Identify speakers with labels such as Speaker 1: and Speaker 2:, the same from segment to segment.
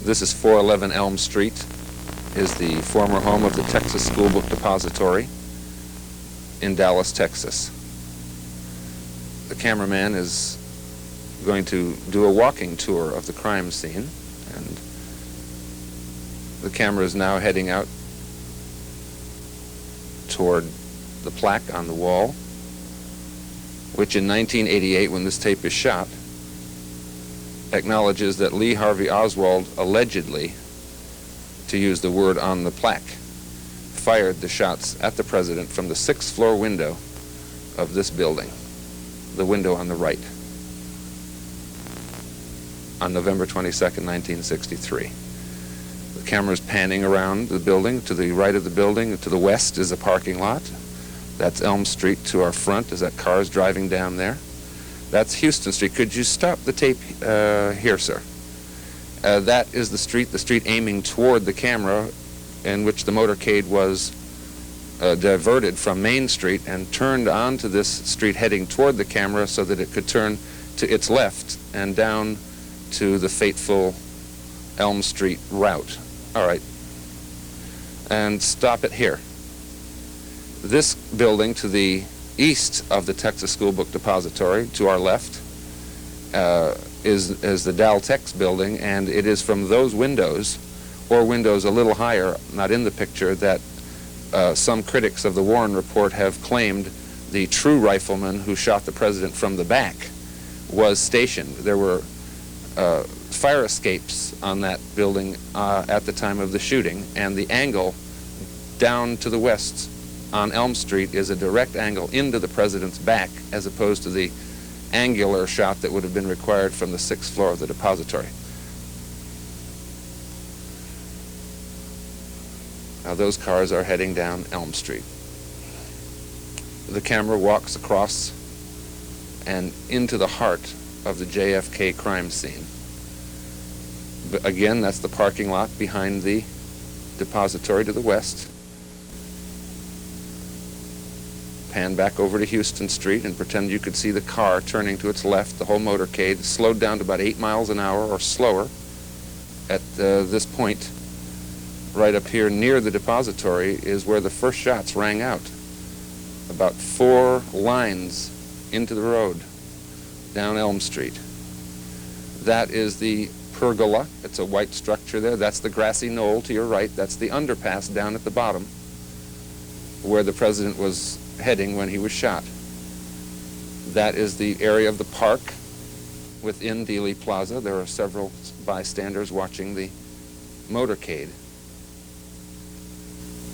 Speaker 1: This is 411 Elm Street, is the former home of the Texas School Book Depository in Dallas, Texas. The cameraman is going to do a walking tour of the crime scene, and the camera is now heading out toward the plaque on the wall, which in 1988, when this tape is shot, acknowledges that Lee Harvey Oswald allegedly, to use the word on the plaque, fired the shots at the president from the 6th floor window of this building, the window on the right, on November 22nd, 1963. The camera is panning around the building. To the right of the building, to the west, is a parking lot. That's Elm Street. To our front is that cars driving down there. That's Houston Street. Could you stop the tape here, sir? That is the street aiming toward the camera, in which the motorcade was diverted from Main Street and turned onto this street heading toward the camera so that it could turn to its left and down to the fateful Elm Street route. All right. And stop it here. This building to the east of the Texas School Book Depository, to our left, is the Dal Tex building, and it is from those windows, or windows a little higher, not in the picture, that some critics of the Warren Report have claimed the true rifleman who shot the president from the back was stationed. There were fire escapes on that building at the time of the shooting, and the angle down to the west on Elm Street is a direct angle into the president's back, as opposed to the angular shot that would have been required from the 6th floor of the depository. Now those cars are heading down Elm Street. The camera walks across and into the heart of the JFK crime scene. But again, that's the parking lot behind the depository to the west. Pan back over to Houston Street and pretend you could see the car turning to its left, the whole motorcade, slowed down to about 8 miles an hour or slower at this point. Right up here near the depository is where the first shots rang out. About 4 lines into the road down Elm Street. That is the pergola. It's a white structure there. That's the grassy knoll to your right. That's the underpass down at the bottom where the president was heading when he was shot. That is the area of the park within Dealey Plaza. There are several bystanders watching the motorcade.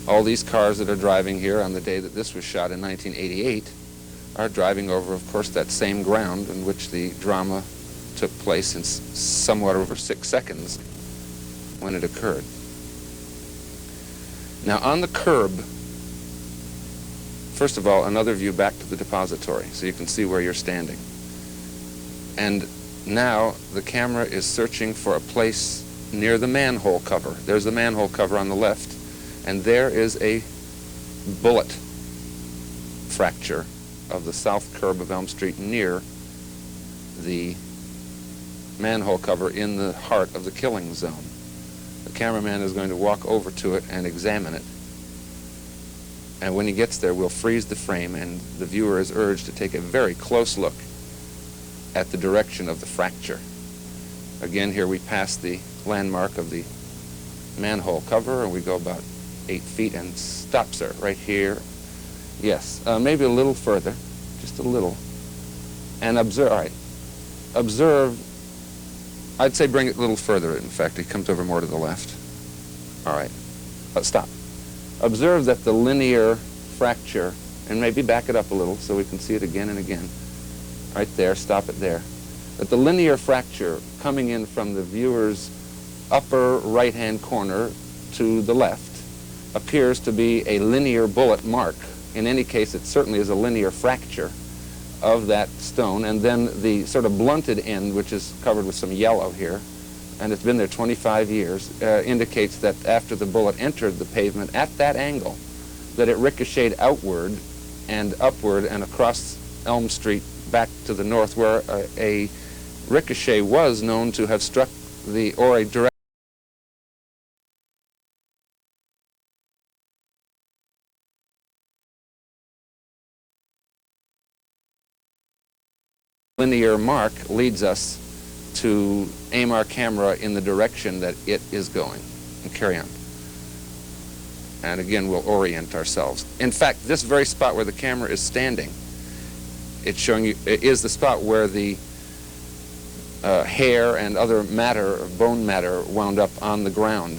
Speaker 1: All these cars that are driving here on the day that this was shot in 1988 are driving over, of course, that same ground in which the drama took place in somewhat over 6 seconds when it occurred. Now on the curb, first of all, another view back to the depository so you can see where you're standing. And now the camera is searching for a place near the manhole cover. There's the manhole cover on the left, and there is a bullet fracture of the south curb of Elm Street near the manhole cover in the heart of the killing zone. The cameraman is going to walk over to it and examine it. And when he gets there, we'll freeze the frame, and the viewer is urged to take a very close look at the direction of the fracture. Again, here we pass the landmark of the manhole cover, and we go about 8 feet and stop, sir, right here. Yes, maybe a little further, just a little. And observe, all right, observe, I'd say bring it a little further, in fact. It comes over more to the left. All right, stop. Observe that the linear fracture, and maybe back it up a little so we can see it again and again. Right there, stop it there. That the linear fracture coming in from the viewer's upper right-hand corner to the left appears to be a linear bullet mark. In any case, it certainly is a linear fracture of that stone, and then the sort of blunted end, which is covered with some yellow here, and it's been there 25 years, indicates that after the bullet entered the pavement at that angle, that it ricocheted outward and upward and across Elm Street back to the north, where a ricochet was known to have struck the, or a direct Linear mark leads us to aim our camera in the direction that it is going and carry on. And again, we'll orient ourselves. In fact, this very spot where the camera is standing, it's showing you, it is the spot where the hair and other matter, bone matter, wound up on the ground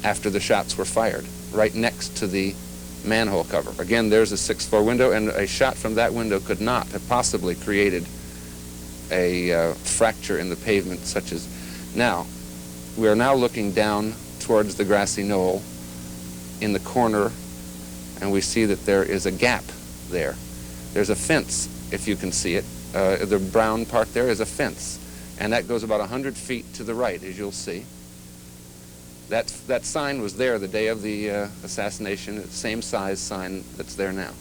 Speaker 1: after the shots were fired, right next to the manhole cover. Again, there's a 6th-floor window, and a shot from that window could not have possibly created a fracture in the pavement such as now. We are now looking down towards the grassy knoll in the corner, and we see that there is a gap there. There's a fence, if you can see it. The brown part there is a fence, and that goes about 100 feet to the right, as you'll see. That sign was there the day of the assassination, the same size sign that's there now.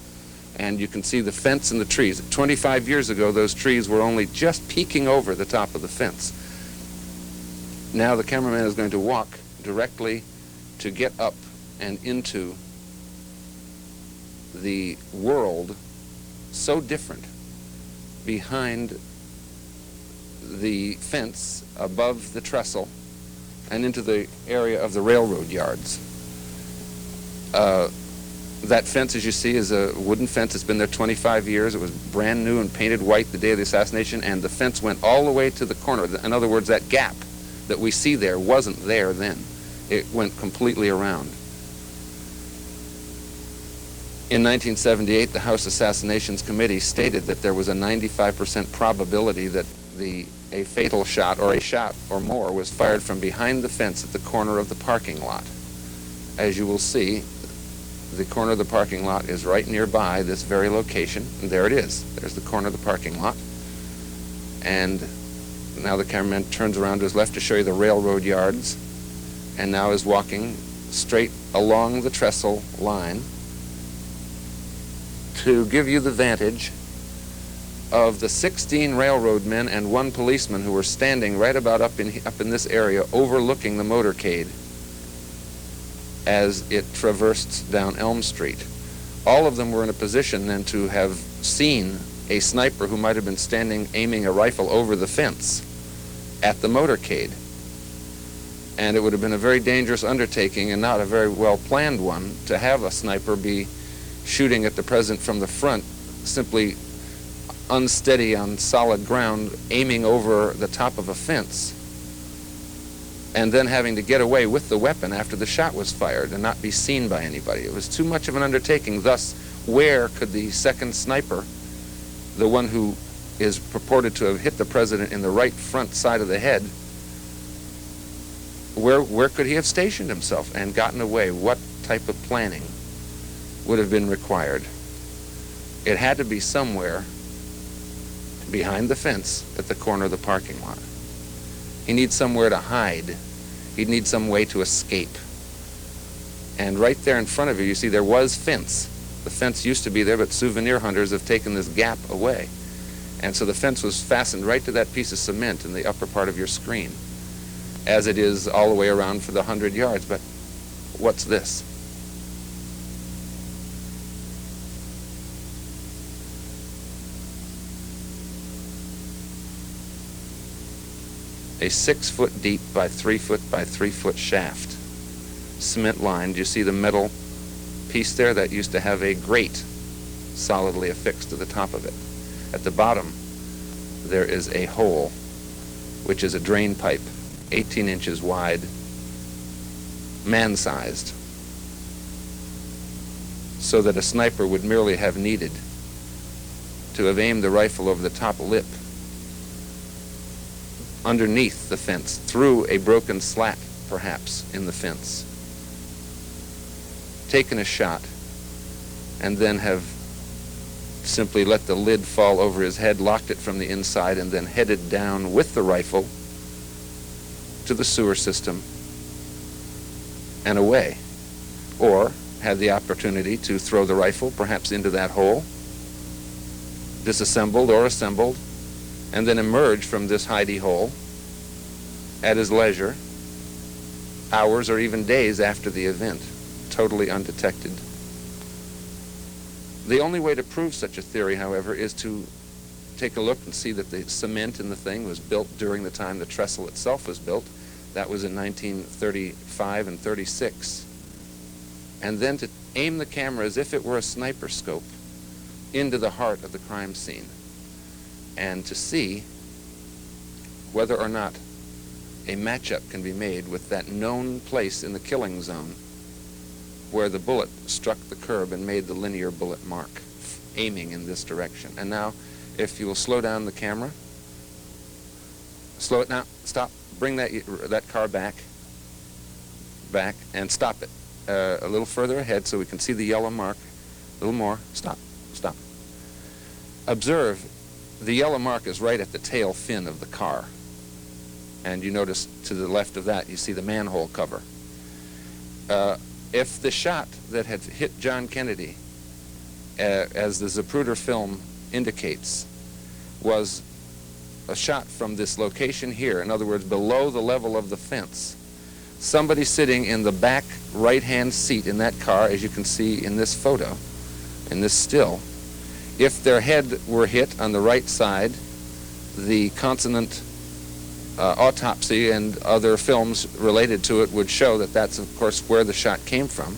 Speaker 1: And you can see the fence and the trees. 25 years ago, those trees were only just peeking over the top of the fence. Now the cameraman is going to walk directly to get up and into the world so different behind the fence, above the trestle, and into the area of the railroad yards. That fence, as you see, is a wooden fence. It's been there 25 years. It was brand new and painted white the day of the assassination, and the fence went all the way to the corner. In other words, that gap that we see there wasn't there then. It went completely around. In 1978, the House Assassinations Committee stated that there was a 95% probability that a fatal shot, or a shot or more, was fired from behind the fence at the corner of the parking lot. As you will see, the corner of the parking lot is right nearby this very location, and there it is. There's the corner of the parking lot. And now the cameraman turns around to his left to show you the railroad yards, and now is walking straight along the trestle line to give you the vantage of the 16 railroad men and 1 policeman who were standing right about up in this area overlooking the motorcade as it traversed down Elm Street. All of them were in a position then to have seen a sniper who might have been standing aiming a rifle over the fence at the motorcade. And it would have been a very dangerous undertaking, and not a very well planned one, to have a sniper be shooting at the president from the front, simply unsteady on solid ground, aiming over the top of a fence, and then having to get away with the weapon after the shot was fired and not be seen by anybody. It was too much of an undertaking. Thus, where could the second sniper, the one who is purported to have hit the president in the right front side of the head, where could he have stationed himself and gotten away? What type of planning would have been required? It had to be somewhere behind the fence at the corner of the parking lot. He needs somewhere to hide. He'd need some way to escape. And right there in front of you, you see there was fence. The fence used to be there, but souvenir hunters have taken this gap away. And so the fence was fastened right to that piece of cement in the upper part of your screen, as it is all the way around for the 100 yards. But what's this? A 6-foot deep by 3-foot by 3-foot shaft, cement lined. You see the metal piece there that used to have a grate solidly affixed to the top of it. At the bottom, there is a hole, which is a drain pipe, 18 inches wide, man-sized, so that a sniper would merely have needed to have aimed the rifle over the top lip, underneath the fence, through a broken slat, perhaps, in the fence, taken a shot, and then have simply let the lid fall over his head, locked it from the inside, and then headed down with the rifle to the sewer system and away. Or had the opportunity to throw the rifle perhaps into that hole, disassembled or assembled, and then emerge from this hidey hole at his leisure, hours or even days after the event, totally undetected. The only way to prove such a theory, however, is to take a look and see that the cement in the thing was built during the time the trestle itself was built. That was in 1935 and 36. And then to aim the camera as if it were a sniper scope into the heart of the crime scene, and to see whether or not a matchup can be made with that known place in the killing zone where the bullet struck the curb and made the linear bullet mark, aiming in this direction. And now, if you will slow down the camera, slow it now, stop, bring that car back, and stop it a little further ahead so we can see the yellow mark. A little more, stop. Observe, the yellow mark is right at the tail fin of the car. And you notice to the left of that, you see the manhole cover. If the shot that had hit John Kennedy, as the Zapruder film indicates, was a shot from this location here, in other words, below the level of the fence, somebody sitting in the back right-hand seat in that car, as you can see in this photo, in this still, if their head were hit on the right side, the consonant autopsy and other films related to it would show that that's, of course, where the shot came from.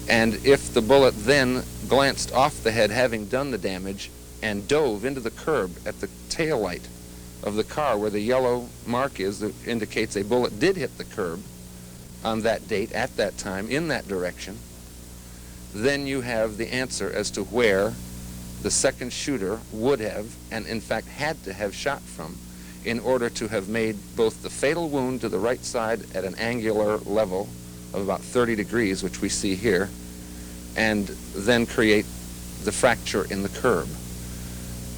Speaker 1: And if the bullet then glanced off the head, having done the damage, and dove into the curb at the tail light of the car where the yellow mark is that indicates a bullet did hit the curb on that date, at that time, in that direction, then you have the answer as to where the second shooter would have, and in fact had to have, shot from in order to have made both the fatal wound to the right side at an angular level of about 30 degrees, which we see here, and then create the fracture in the curb.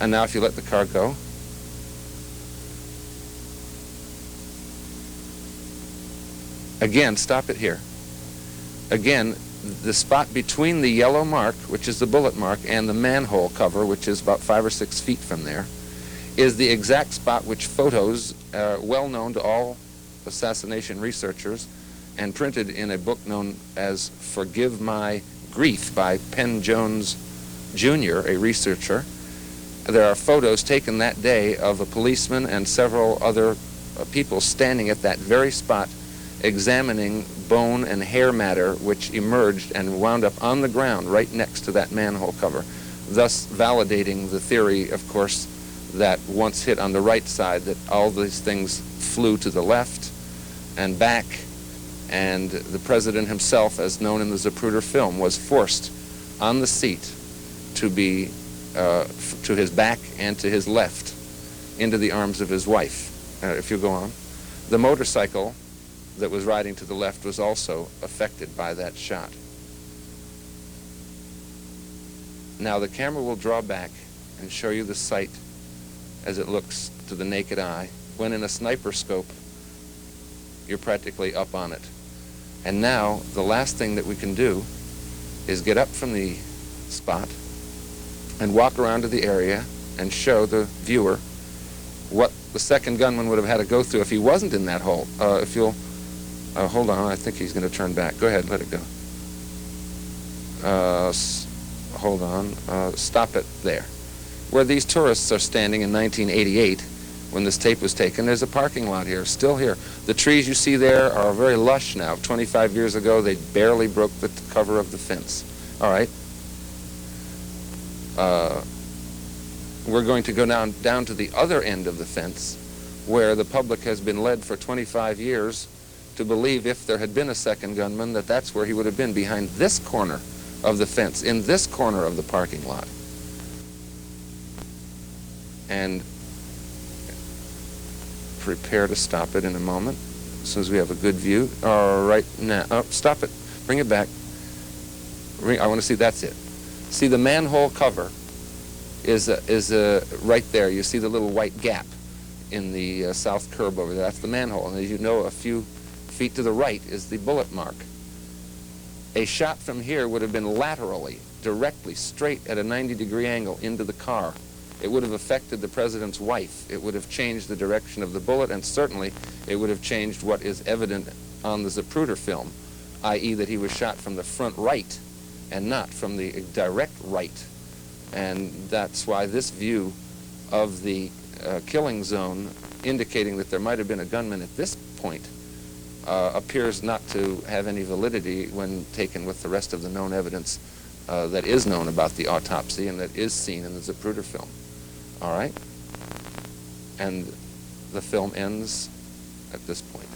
Speaker 1: And now if you let the car go, again, stop it here. Again, the spot between the yellow mark, which is the bullet mark, and the manhole cover, which is about 5 or 6 feet from there, is the exact spot which photos, well known to all assassination researchers, and printed in a book known as Forgive My Grief by Penn Jones Jr., a researcher. There are photos taken that day of a policeman and several other people standing at that very spot examining bone and hair matter which emerged and wound up on the ground right next to that manhole cover, thus validating the theory, of course, that once hit on the right side, that all these things flew to the left and back, and the president himself, as known in the Zapruder film, was forced on the seat to be to his back and to his left into the arms of his wife. If you go on. The motorcycle that was riding to the left was also affected by that shot. Now the camera will draw back and show you the sight as it looks to the naked eye. When in a sniper scope, you're practically up on it. And now the last thing that we can do is get up from the spot and walk around to the area and show the viewer what the second gunman would have had to go through if he wasn't in that hole. If you'll hold on, I think he's going to turn back. Go ahead, let it go. Hold on, stop it there. Where these tourists are standing in 1988, when this tape was taken, there's a parking lot here, still here. The trees you see there are very lush now. 25 years ago, they barely broke the cover of the fence. All right. We're going to go down to the other end of the fence, where the public has been led for 25 years to believe, if there had been a second gunman, that that's where he would have been, behind this corner of the fence, in this corner of the parking lot. And prepare to stop it in a moment, as soon as we have a good view. All right, now, stop it. Bring it back. I want to see, that's it. See, the manhole cover is right there. You see the little white gap in the south curb over there. That's the manhole. And as you know, a few feet to the right is the bullet mark. A shot from here would have been laterally, directly, straight at a 90-degree angle into the car. It would have affected the president's wife. It would have changed the direction of the bullet, and certainly it would have changed what is evident on the Zapruder film, i.e. that he was shot from the front right and not from the direct right. And that's why this view of the killing zone, indicating that there might have been a gunman at this point, appears not to have any validity when taken with the rest of the known evidence that is known about the autopsy and that is seen in the Zapruder film. All right? And the film ends at this point.